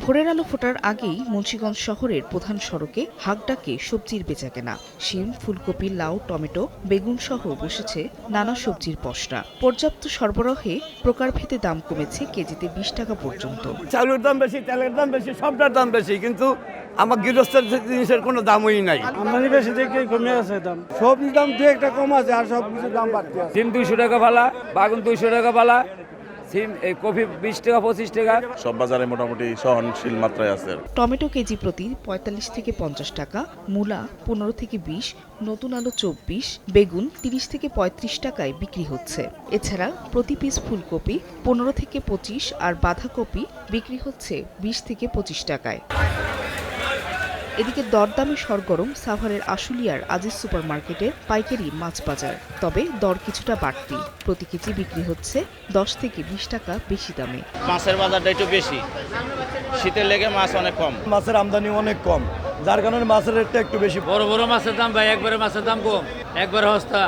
ভোরের আলো ফোটার আগেই মুন্সিগঞ্জ শহরের প্রধান সড়কে হাঁকডাকে সবজির বেচাকেনা। শিম, ফুলকপি, লাউ, টমেটো, বেগুন সহ বসেছে নানা সবজির পসরা। পর্যাপ্ত সরবরাহে প্রকারভেদে দাম কমেছে কেজিতে 20 টাকা পর্যন্ত। চাউলের দাম বেশি, তেলের দাম বেশি, সবটার দাম বেশি, কিন্তু আমার গৃহস্থের জিনিসের কোনো দামই নাই। আমদানি বেশি দেখে কমে আছে দাম। সবজির দাম দু একটা কম আছে, আর সব কিছুর দাম বাড়তে আছে। সিম 200 টাকা পালা, বাগুন 200 টাকা পালা, সিম এই কফি 20 টাকা 25 টাকা। সব বাজারে মোটামুটি সহনশীল মাত্রায় আছে। টমেটো কেজি প্রতি 45 থেকে 50 টাকা, মূলা 15 থেকে 20, নতুন আলু 24, বেগুন 30 থেকে 35 টাকায় বিক্রি হচ্ছে। এছাড়া প্রতি পিস ফুলকপি 15 থেকে 25 আর বাঁধাকপি বিক্রি হচ্ছে 20 থেকে 25 টাকায়। এদিকে দরদামে সরগরম সাভারের আশুলিয়ার আজিজ সুপারমার্কেটের পাইকারি মাছ বাজার। তবে দর কিছুটা বাড়তি, প্রতি কেজি বিক্রি হচ্ছে 10 থেকে 20 টাকা বেশি দামে। মাছের বাজারটা একটু বেশি, শীতের লেগে মাছ অনেক কম। মাছের আমদানি অনেক কম, যার কারণে মাছের রেটটা একটু বেশি। বড় বড় মাছের দাম ভাই, একবারে মাছের দাম কম, একবারে সস্তা।